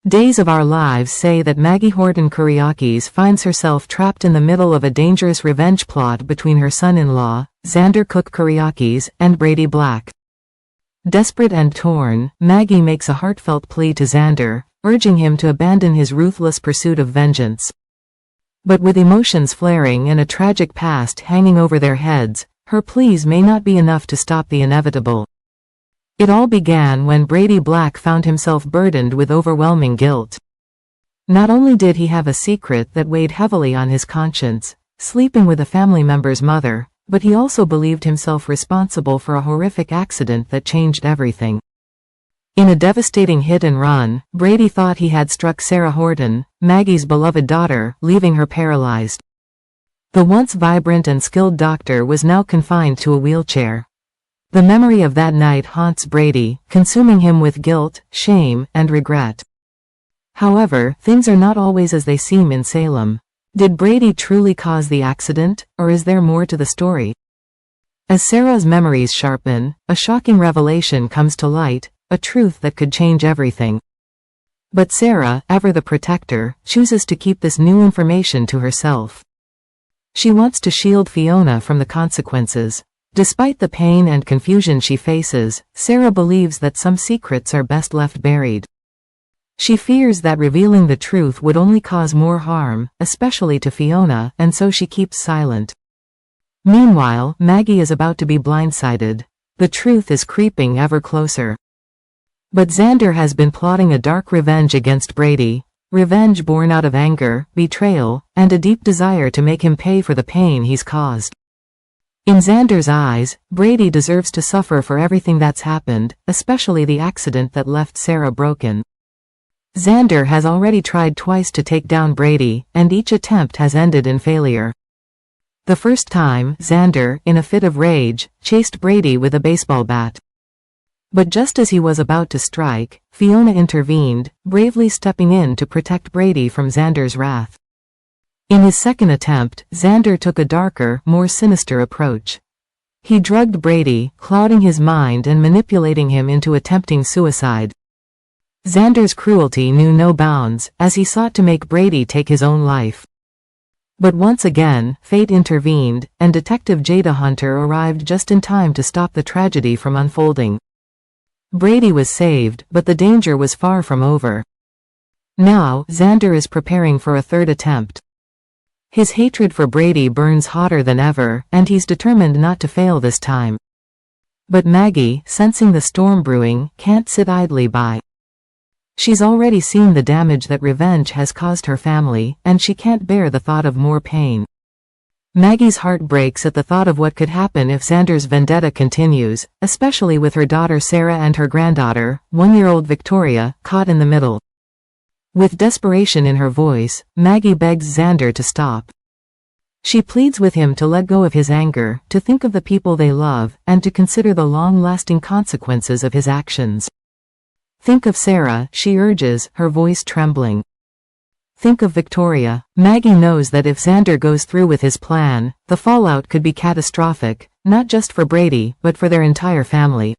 Days of Our Lives say that Maggie Horton finds herself trapped in the middle of a dangerous revenge plot between her son-in-law, Xander Cook and Brady Black. Desperate and torn, Maggie makes a heartfelt plea to Xander, urging him to abandon his ruthless pursuit of vengeance. But with emotions flaring and a tragic past hanging over their heads, her pleas may not be enough to stop the inevitable. It all began when Brady Black found himself burdened with overwhelming guilt. Not only did he have a secret that weighed heavily on his conscience, sleeping with a family member's mother, but he also believed himself responsible for a horrific accident that changed everything. In a devastating hit and run, Brady thought he had struck Sarah Horton, Maggie's beloved daughter, leaving her paralyzed. The once vibrant and skilled doctor was now confined to a wheelchair. The memory of that night haunts Brady, consuming him with guilt, shame, and regret. However, things are not always as they seem in Salem. Did Brady truly cause the accident, or is there more to the story? As Sarah's memories sharpen, a shocking revelation comes to light, a truth that could change everything. But Sarah, ever the protector, chooses to keep this new information to herself. She wants to shield Fiona from the consequences. Despite the pain and confusion she faces, Sarah believes that some secrets are best left buried. She fears that revealing the truth would only cause more harm, especially to Fiona, and so she keeps silent. Meanwhile, Maggie is about to be blindsided. The truth is creeping ever closer. But Xander has been plotting a dark revenge against Brady, revenge born out of anger, betrayal, and a deep desire to make him pay for the pain he's caused. In Xander's eyes, Brady deserves to suffer for everything that's happened, especially the accident that left Sarah broken. Xander has already tried twice to take down Brady, and each attempt has ended in failure. The first time, Xander, in a fit of rage, chased Brady with a baseball bat. But just as he was about to strike, Fiona intervened, bravely stepping in to protect Brady from Xander's wrath. In his second attempt, Xander took a darker, more sinister approach. He drugged Brady, clouding his mind and manipulating him into attempting suicide. Xander's cruelty knew no bounds, as he sought to make Brady take his own life. But once again, fate intervened, and Detective Jada Hunter arrived just in time to stop the tragedy from unfolding. Brady was saved, but the danger was far from over. Now, Xander is preparing for a third attempt. His hatred for Brady burns hotter than ever, and he's determined not to fail this time. But Maggie, sensing the storm brewing, can't sit idly by. She's already seen the damage that revenge has caused her family, and she can't bear the thought of more pain. Maggie's heart breaks at the thought of what could happen if Xander's vendetta continues, especially with her daughter Sarah and her granddaughter, 1-year-old Victoria, caught in the middle. With desperation in her voice, Maggie begs Xander to stop. She pleads with him to let go of his anger, to think of the people they love, and to consider the long-lasting consequences of his actions. Think of Sarah, she urges, her voice trembling. Think of Victoria. Maggie knows that if Xander goes through with his plan, the fallout could be catastrophic, not just for Brady, but for their entire family.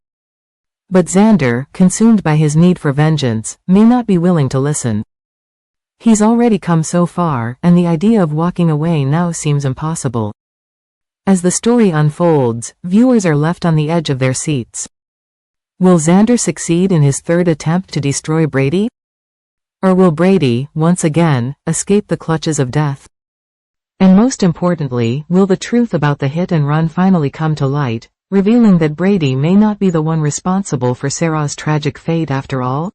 But Xander, consumed by his need for vengeance, may not be willing to listen. He's already come so far, and the idea of walking away now seems impossible. As the story unfolds, viewers are left on the edge of their seats. Will Xander succeed in his third attempt to destroy Brady? Or will Brady, once again, escape the clutches of death? And most importantly, will the truth about the hit and run finally come to light, revealing that Brady may not be the one responsible for Sarah's tragic fate after all?